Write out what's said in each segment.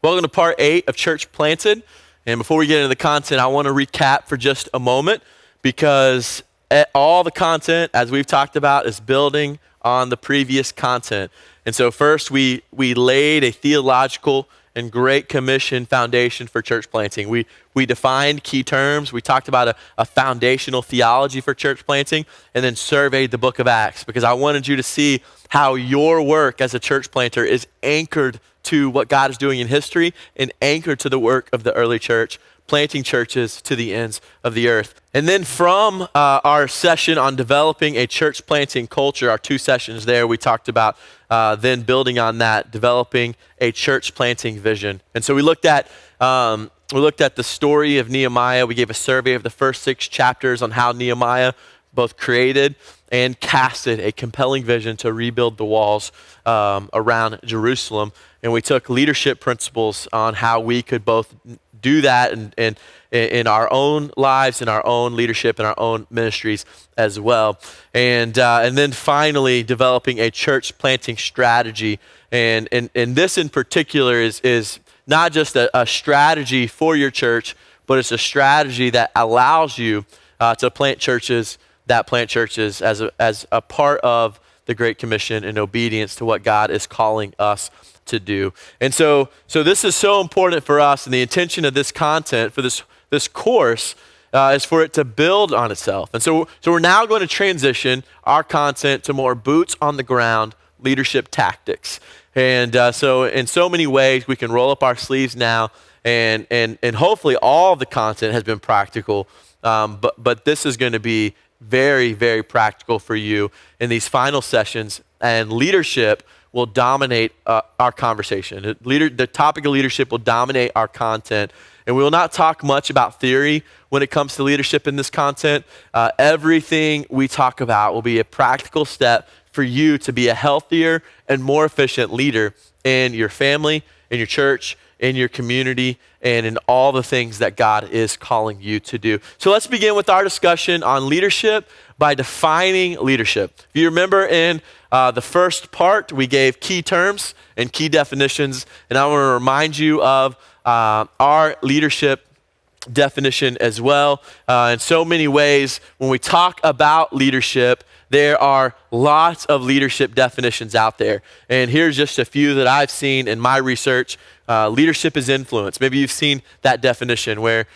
Welcome to part 8 of Church Planted. And before we get into the content, I want to recap for just a moment because all the content, as we've talked about, is building on the previous content. And so first, we laid a theological and Great Commission foundation for church planting. We defined key terms. We talked about a foundational theology for church planting and then surveyed the book of Acts because I wanted you to see how your work as a church planter is anchored to what God is doing in history and anchored to the work of the early church, planting churches to the ends of the earth. And then from our session on developing a church planting culture, our 2 sessions there, we talked about then building on that, developing a church planting vision. And so we looked at the story of Nehemiah. We gave a survey of the first 6 chapters on how Nehemiah both created and casted a compelling vision to rebuild the walls around Jerusalem. And we took leadership principles on how we could both do that and in our own lives, in our own leadership, in our own ministries as well. And then finally, developing a church planting strategy. And this in particular is not just a strategy for your church, but it's a strategy that allows you to plant churches as a part of the Great Commission in obedience to what God is calling us to do. And so this is so important for us, and the intention of this content for this course is for it to build on itself. And so we're now going to transition our content to more boots on the ground leadership tactics. And so in so many ways, we can roll up our sleeves now, and hopefully all of the content has been practical, but this is going to be very, very practical for you in these final sessions, and leadership will dominate our conversation. The topic of leadership will dominate our content, and we will not talk much about theory when it comes to leadership in this content. Everything we talk about will be a practical step for you to be a healthier and more efficient leader in your family, in your church, in your community, and in all the things that God is calling you to do. So let's begin with our discussion on leadership by defining leadership. If you remember in the first part, we gave key terms and key definitions, and I want to remind you of our leadership definition as well. In so many ways, when we talk about leadership, there are lots of leadership definitions out there. And here's just a few that I've seen in my research. Leadership is influence. Maybe you've seen that definition where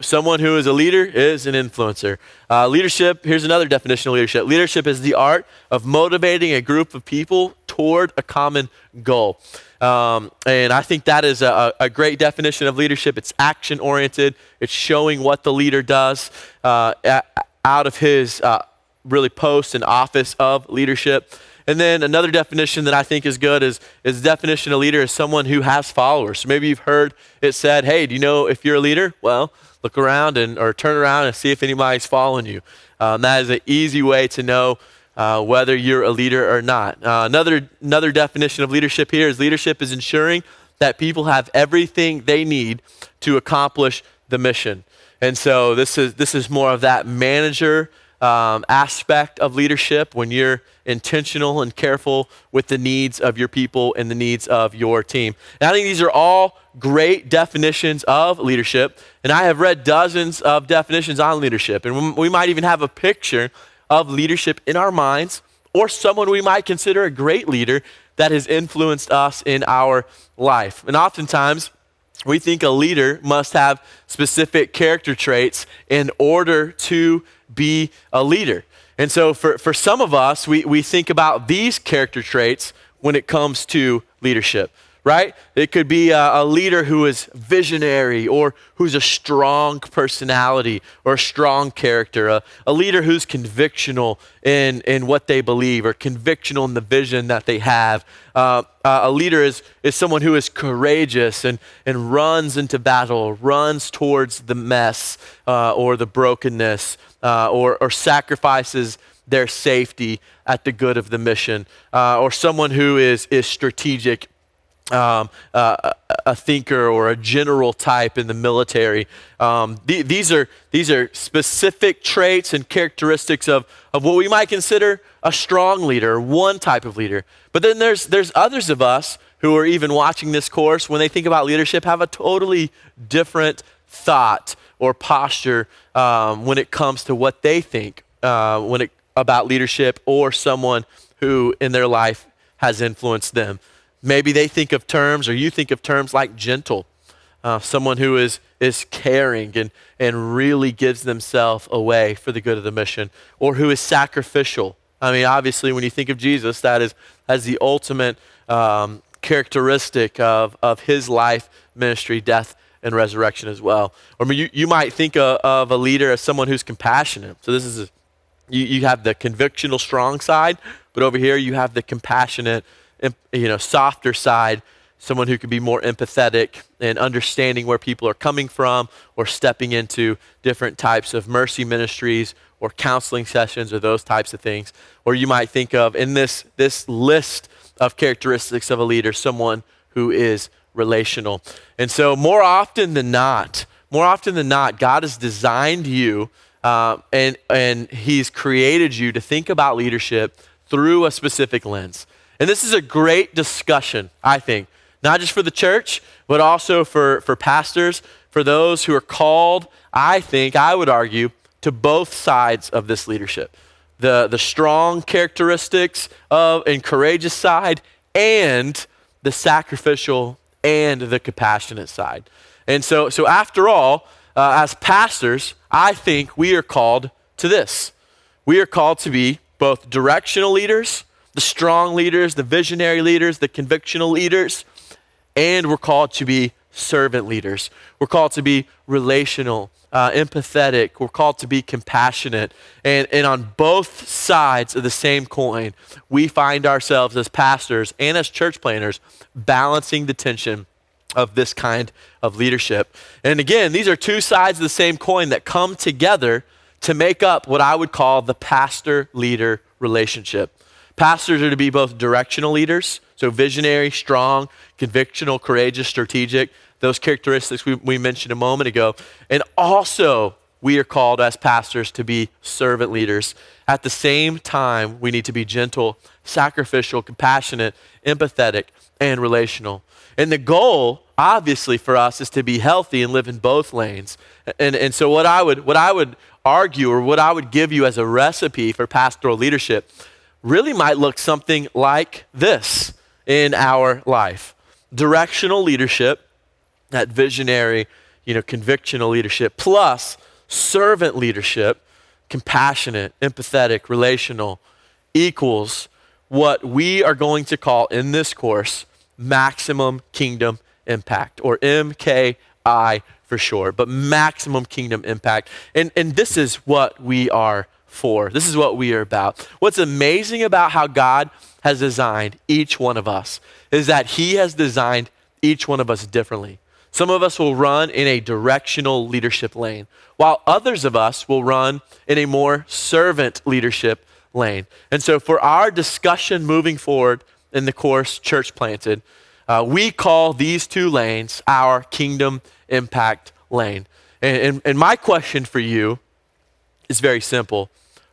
someone who is a leader is an influencer. Leadership, here's another definition of leadership. Leadership is the art of motivating a group of people toward a common goal. And I think that is a great definition of leadership. It's action-oriented. It's showing what the leader does out of his really post and office of leadership. And then another definition that I think is good is the definition of leader is someone who has followers. So maybe you've heard it said, hey, do you know if you're a leader? Well, look around or turn around and see if anybody's following you. That is an easy way to know whether you're a leader or not. Another definition of leadership here is leadership is ensuring that people have everything they need to accomplish the mission. And so this is more of that manager aspect of leadership when you're intentional and careful with the needs of your people and the needs of your team. And I think these are all great definitions of leadership, and I have read dozens of definitions on leadership, and we might even have a picture of leadership in our minds or someone we might consider a great leader that has influenced us in our life. And oftentimes, we think a leader must have specific character traits in order to be a leader. And so for some of us, we think about these character traits when it comes to leadership, right? It could be a leader who is visionary or who's a strong personality or a strong character, a leader who's convictional in what they believe or convictional in the vision that they have. A leader is someone who is courageous and runs into battle, runs towards the mess or the brokenness or sacrifices their safety at the good of the mission, or someone who is strategic, a thinker or a general type in the military. These are specific traits and characteristics of what we might consider a strong leader, one type of leader. But then there's others of us who are even watching this course, when they think about leadership, have a totally different thought or posture when it comes to what they think about leadership or someone who in their life has influenced them. Maybe they think of terms, or you think of terms like gentle, someone who is caring and really gives themselves away for the good of the mission, or who is sacrificial. I mean, obviously, when you think of Jesus, that is the ultimate characteristic of his life, ministry, death, and resurrection as well. Or you might think of a leader as someone who's compassionate. So this is you have the convictional, strong side, but over here you have the compassionate, softer side. Someone who can be more empathetic and understanding where people are coming from, or stepping into different types of mercy ministries or counseling sessions or those types of things. Or you might think of, in this list of characteristics of a leader, someone who is relational. And so more often than not, God has designed you and he's created you to think about leadership through a specific lens. And this is a great discussion, I think, not just for the church, but also for pastors, for those who are called, I would argue, to both sides of this leadership. The strong characteristics and courageous side, and the sacrificial and the compassionate side. And so after all, as pastors, I think we are called to this. We are called to be both directional leaders, the strong leaders, the visionary leaders, the convictional leaders, and we're called to be servant leaders. We're called to be relational, empathetic. We're called to be compassionate. And on both sides of the same coin, we find ourselves as pastors and as church planners balancing the tension of this kind of leadership. And again, these are two sides of the same coin that come together to make up what I would call the pastor-leader relationship. Pastors are to be both directional leaders, so visionary, strong, convictional, courageous, strategic, those characteristics we mentioned a moment ago. And also, we are called as pastors to be servant leaders. At the same time, we need to be gentle, sacrificial, compassionate, empathetic, and relational. And the goal, obviously, for us is to be healthy and live in both lanes. And so what I would argue, or what I would give you as a recipe for pastoral leadership, really might look something like this in our life. Directional leadership, that visionary, convictional leadership, plus servant leadership, compassionate, empathetic, relational, equals what we are going to call in this course maximum kingdom impact, or MKI for short, but maximum kingdom impact. And this is what we are for. This is what we are about. What's amazing about how God has designed each one of us is that he has designed each one of us differently. Some of us will run in a directional leadership lane, while others of us will run in a more servant leadership lane. And so for our discussion moving forward in the course Church Planted, we call these two lanes our kingdom impact lane. And my question for you is very simple.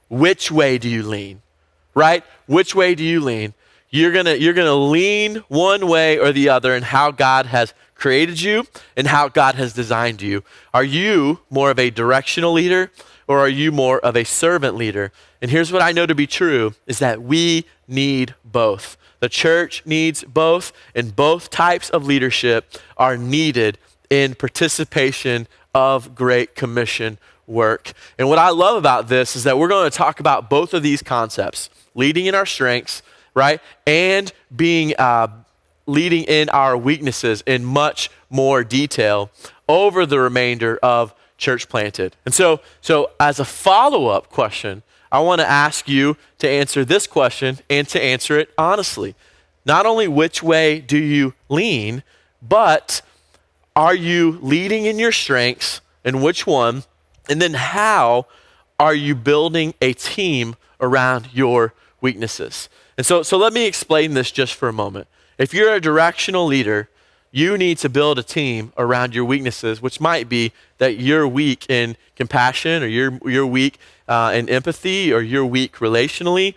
Which way do you lean? Right? Which way do you lean? You're gonna lean one way or the other in how God has created you and how God has designed you. Are you more of a directional leader, or are you more of a servant leader? And here's what I know to be true, is that we need both. The church needs both, and both types of leadership are needed in participation of Great Commission work. And what I love about this is that we're going to talk about both of these concepts, leading in our strengths, right? And being leading in our weaknesses in much more detail over the remainder of Church Planted. And so as a follow-up question, I want to ask you to answer this question and to answer it honestly. Not only which way do you lean, but are you leading in your strengths, and which one? And then how are you building a team around your weaknesses? And so let me explain this just for a moment. If you're a directional leader, you need to build a team around your weaknesses, which might be that you're weak in compassion, or you're weak in empathy, or you're weak relationally.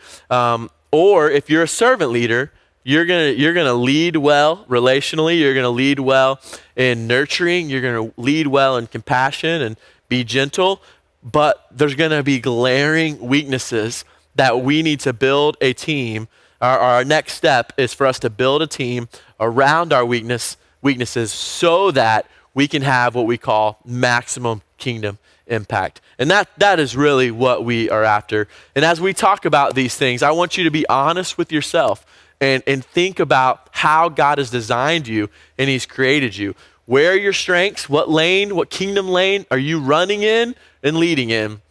Or if you're a servant leader, You're gonna lead well relationally. You're gonna lead well in nurturing. You're gonna lead well in compassion and be gentle. But there's gonna be glaring weaknesses that we need to build a team. Our next step is for us to build a team around our weaknesses so that we can have what we call maximum kingdom impact. And that is really what we are after. And as we talk about these things, I want you to be honest with yourself and think about how God has designed you and he's created you. Where are your strengths? What lane, what kingdom lane are you running in and leading in?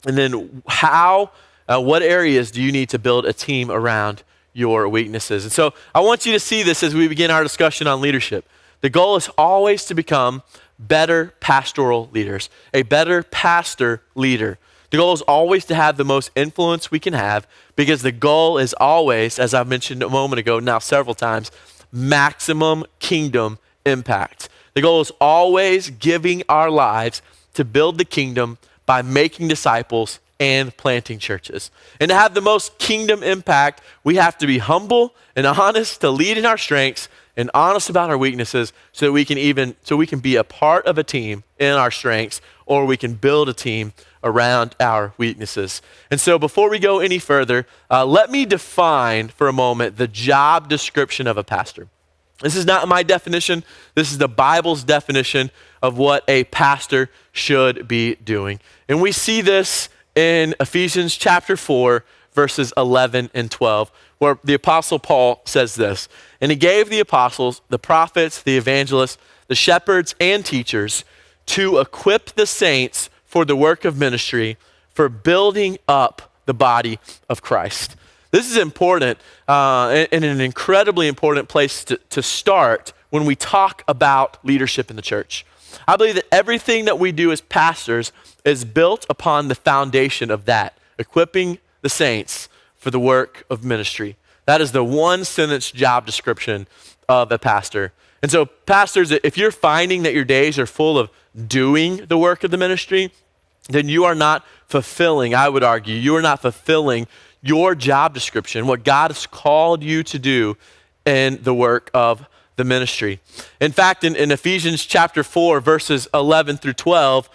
And then what areas do you need to build a team around your weaknesses? And so I want you to see this as we begin our discussion on leadership. The goal is always to become better pastoral leaders, a better pastor leader. The goal is always to have the most influence we can have because the goal is always, as I mentioned a moment ago, now several times, maximum kingdom impact. The goal is always giving our lives to build the kingdom by making disciples and planting churches. And to have the most kingdom impact, we have to be humble and honest to lead in our strengths and honest about our weaknesses so we can be a part of a team in our strengths, or we can build a team around our weaknesses. And so before we go any further, let me define for a moment the job description of a pastor. This is not my definition. This is the Bible's definition of what a pastor should be doing. And we see this in Ephesians chapter 4, verses 11 and 12, where the Apostle Paul says this, "And he gave the apostles, the prophets, the evangelists, the shepherds, and teachers to equip the saints for the work of ministry, for building up the body of Christ." This is important and an incredibly important place to start when we talk about leadership in the church. I believe that everything that we do as pastors is built upon the foundation of that, equipping the saints for the work of ministry. That is the one sentence job description of a pastor. And so pastors, if you're finding that your days are full of doing the work of the ministry, then you are not fulfilling, I would argue, you are not fulfilling your job description, what God has called you to do in the work of the ministry. In fact, in Ephesians chapter 4, verses 11 through 12,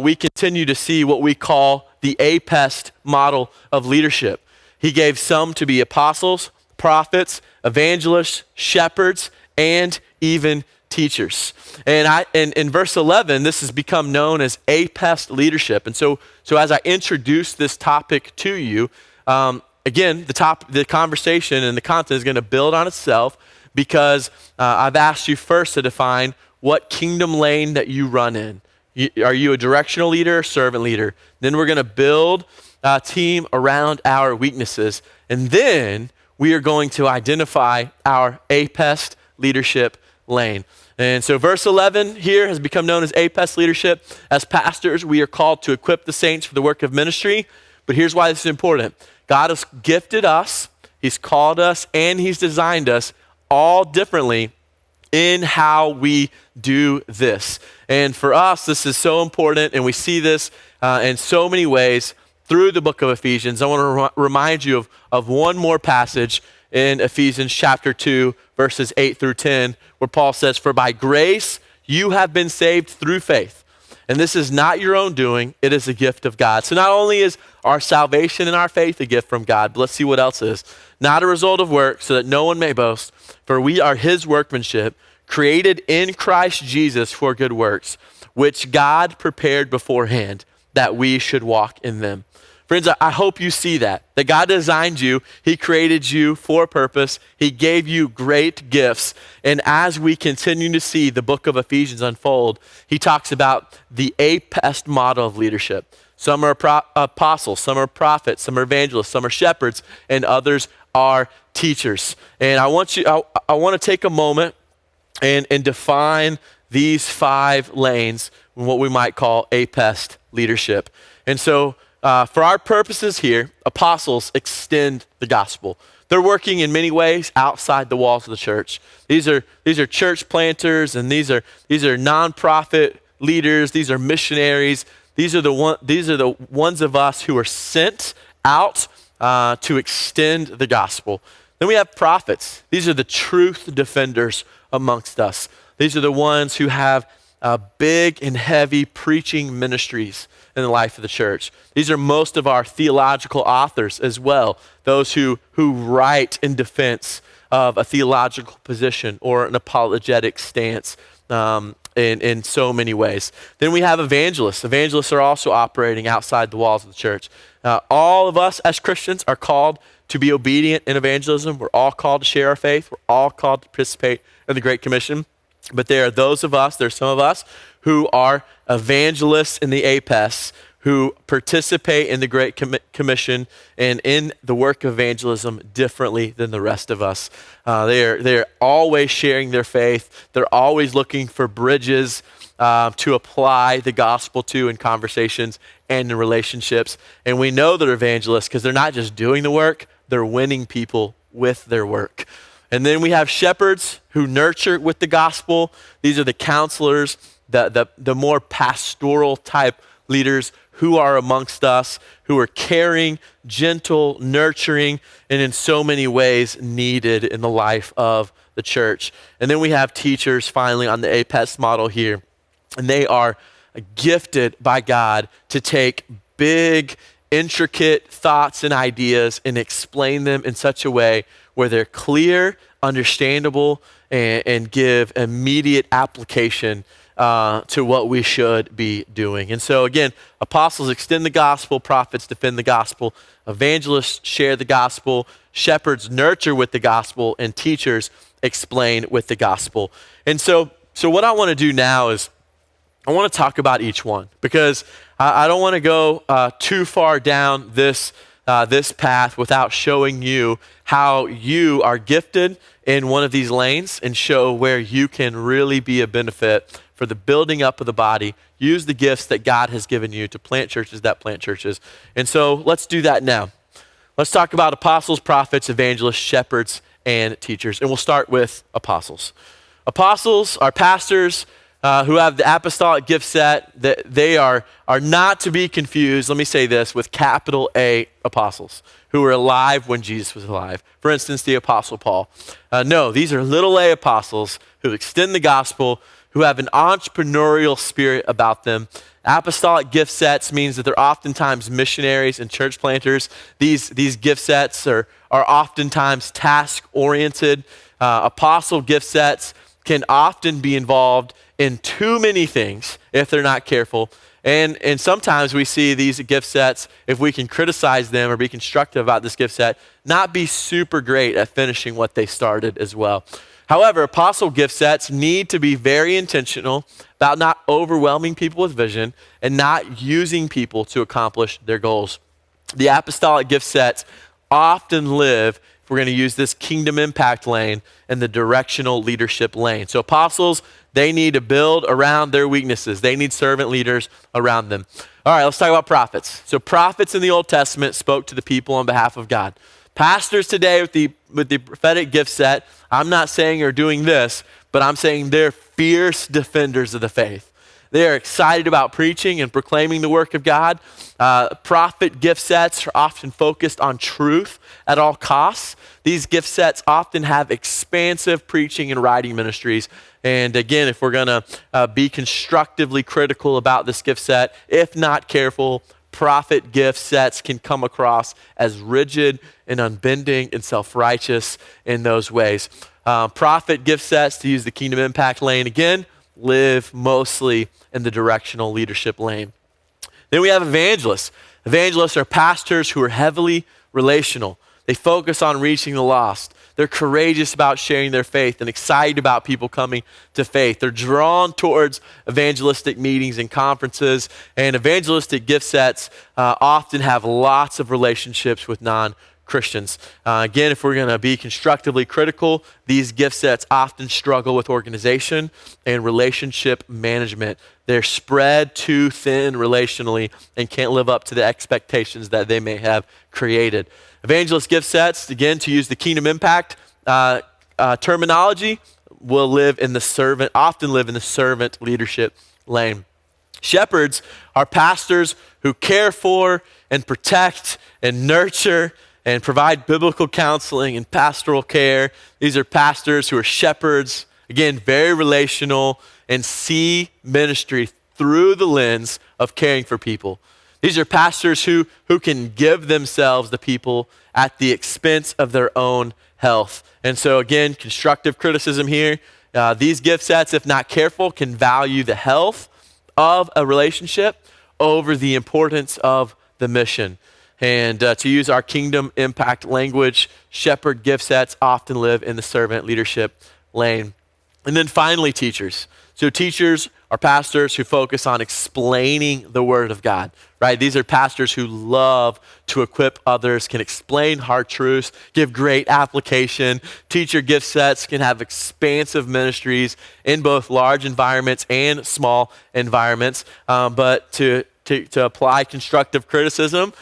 we continue to see what we call the APEST model of leadership. He gave some to be apostles, prophets, evangelists, shepherds, and even teachers. And in verse 11, this has become known as APEST leadership. And so as I introduce this topic to you, again, the conversation and the content is going to build on itself because I've asked you first to define what kingdom lane that you run in. Are you a directional leader or servant leader? Then we're going to build a team around our weaknesses. And then we are going to identify our APEST leadership lane. And so verse 11 here has become known as APEST leadership. As pastors, we are called to equip the saints for the work of ministry. But here's why this is important. God has gifted us, he's called us, and he's designed us all differently in how we do this. And for us, this is so important, and we see this in so many ways through the book of Ephesians. I want to remind you of one more passage in Ephesians chapter 2, verses 8 through 10, where Paul says, "For by grace you have been saved through faith. And this is not your own doing, it is a gift of God." So not only is our salvation and our faith a gift from God, but let's see what else is. "Not a result of work, so that no one may boast. For we are his workmanship, created in Christ Jesus for good works, which God prepared beforehand, that we should walk in them." Friends, I hope you see that God designed you, he created you for a purpose, he gave you great gifts, and as we continue to see the book of Ephesians unfold, he talks about the APEST model of leadership. Some are apostles, some are prophets, some are evangelists, some are shepherds, and others are teachers. And I want to take a moment and define these 5 lanes in what we might call APEST leadership. And so for our purposes here, apostles extend the gospel. They're working in many ways outside the walls of the church. These are church planters, and these are nonprofit leaders. These are missionaries. These are the ones of us who are sent out to extend the gospel. Then we have prophets. These are the truth defenders amongst us. These are the ones who have big and heavy preaching ministries in the life of the church. These are most of our theological authors as well, those who write in defense of a theological position or an apologetic stance in so many ways. Then we have evangelists. Evangelists are also operating outside the walls of the church. All of us as Christians are called to be obedient in evangelism. We're all called to share our faith. We're all called to participate in the Great Commission. But there are some of us who are evangelists in the APEST, who participate in the Great Commission and in the work of evangelism differently than the rest of us. They're always sharing their faith. They're always looking for bridges to apply the gospel to in conversations and in relationships. And we know they're evangelists because they're not just doing the work, they're winning people with their work. And then we have shepherds who nurture with the gospel. These are the counselors, the more pastoral type leaders who are amongst us, who are caring, gentle, nurturing, and in so many ways needed in the life of the church. And then we have teachers finally on the APEST model here. And they are gifted by God to take big, intricate thoughts and ideas and explain them in such a way where they're clear, understandable, and give immediate application to what we should be doing. And so again, apostles extend the gospel, prophets defend the gospel, evangelists share the gospel, shepherds nurture with the gospel, and teachers explain with the gospel. And so what I want to do now is I want to talk about each one, because I don't want to go too far down this path without showing you how you are gifted in one of these lanes and show where you can really be a benefit for the building up of the body. Use the gifts that God has given you to plant churches that plant churches. And so let's do that now. Let's talk about apostles, prophets, evangelists, shepherds, and teachers. And we'll start with apostles. Apostles are pastors who have the apostolic gift set. That they are not to be confused, let me say this, with capital A apostles who were alive when Jesus was alive. For instance, the Apostle Paul. No, these are little a apostles who extend the gospel, who have an entrepreneurial spirit about them. Apostolic gift sets means that they're oftentimes missionaries and church planters. These gift sets are oftentimes task-oriented. Apostle gift sets can often be involved in too many things if they're not careful. And sometimes we see these gift sets, if we can criticize them or be constructive about this gift set, not be super great at finishing what they started as well. However, apostle gift sets need to be very intentional about not overwhelming people with vision and not using people to accomplish their goals. The apostolic gift sets often live, if we're going to use this kingdom impact lane, in the directional leadership lane. So apostles, they need to build around their weaknesses. They need servant leaders around them. All right, let's talk about prophets. So prophets in the Old Testament spoke to the people on behalf of God. Pastors today with the prophetic gift set, I'm not saying are doing this, but I'm saying they're fierce defenders of the faith. They are excited about preaching and proclaiming the work of God. Prophet gift sets are often focused on truth at all costs. These gift sets often have expansive preaching and writing ministries. And again, if we're going to be constructively critical about this gift set, if not careful, prophet gift sets can come across as rigid and unbending and self-righteous in those ways. Prophet gift sets, to use the kingdom impact lane again, live mostly in the directional leadership lane. Then we have evangelists. Evangelists are pastors who are heavily relational. They focus on reaching the lost. They're courageous about sharing their faith and excited about people coming to faith. They're drawn towards evangelistic meetings and conferences, and evangelistic gift sets often have lots of relationships with non-Christians. Again, if we're going to be constructively critical, these gift sets often struggle with organization and relationship management. They're spread too thin relationally and can't live up to the expectations that they may have created. Evangelist gift sets, again, to use the kingdom impact terminology, often live in the servant leadership lane. Shepherds are pastors who care for and protect and nurture and provide biblical counseling and pastoral care. These are pastors who are shepherds, again, very relational, and see ministry through the lens of caring for people. These are pastors who can give themselves to people at the expense of their own health. And so again, constructive criticism here. These gift sets, if not careful, can value the health of a relationship over the importance of the mission. And to use our kingdom impact language, shepherd gift sets often live in the servant leadership lane. And then finally, teachers. So teachers are pastors who focus on explaining the word of God, right? These are pastors who love to equip others, can explain hard truths, give great application. Teacher gift sets can have expansive ministries in both large environments and small environments. But to apply constructive criticism,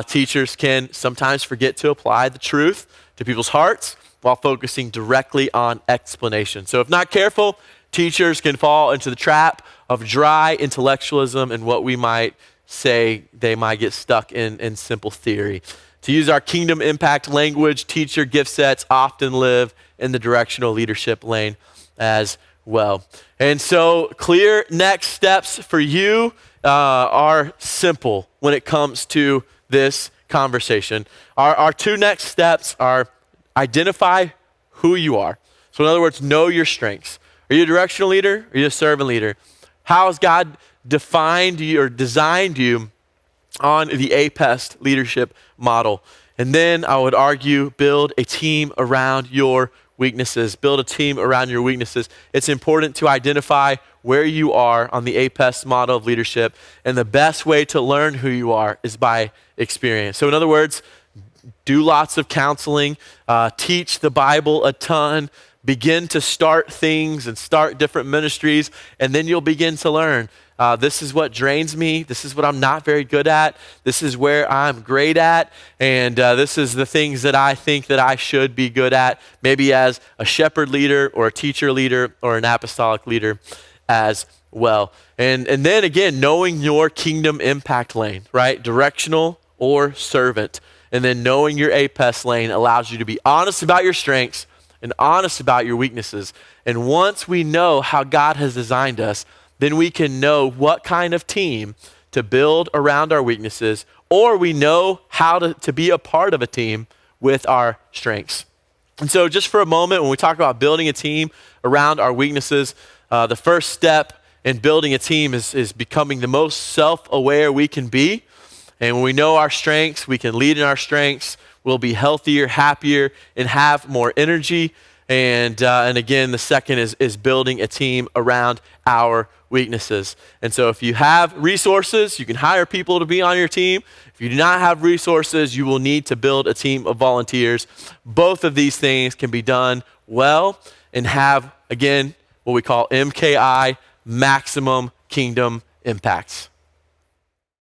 teachers can sometimes forget to apply the truth to people's hearts while focusing directly on explanation. So if not careful, teachers can fall into the trap of dry intellectualism and what we might say they might get stuck in simple theory. To use our kingdom impact language, teacher gift sets often live in the directional leadership lane as well. And so clear next steps for you are simple when it comes to this conversation. Our two next steps are identify who you are. So in other words, know your strengths. Are you a directional leader? Or are you a servant leader? How has God defined you or designed you on the APEST leadership model? And then I would argue, build a team around your weaknesses. Build a team around your weaknesses. It's important to identify where you are on the APEST model of leadership. And the best way to learn who you are is by experience. So in other words, do lots of counseling, teach the Bible a ton, begin to start things and start different ministries, and then you'll begin to learn. This is what drains me. This is what I'm not very good at. This is where I'm great at. And this is the things that I think that I should be good at, maybe as a shepherd leader or a teacher leader or an apostolic leader as well. And then again, knowing your kingdom impact lane, right? Directional or servant. And then knowing your APEST lane allows you to be honest about your strengths and honest about your weaknesses. And once we know how God has designed us, then we can know what kind of team to build around our weaknesses, or we know how to be a part of a team with our strengths. And so just for a moment, when we talk about building a team around our weaknesses, the first step in building a team is becoming the most self-aware we can be. And when we know our strengths, we can lead in our strengths. We'll be healthier, happier, and have more energy. And again, the second is building a team around our weaknesses. And so if you have resources, you can hire people to be on your team. If you do not have resources, you will need to build a team of volunteers. Both of these things can be done well and have, again, what we call MKI, maximum kingdom impacts.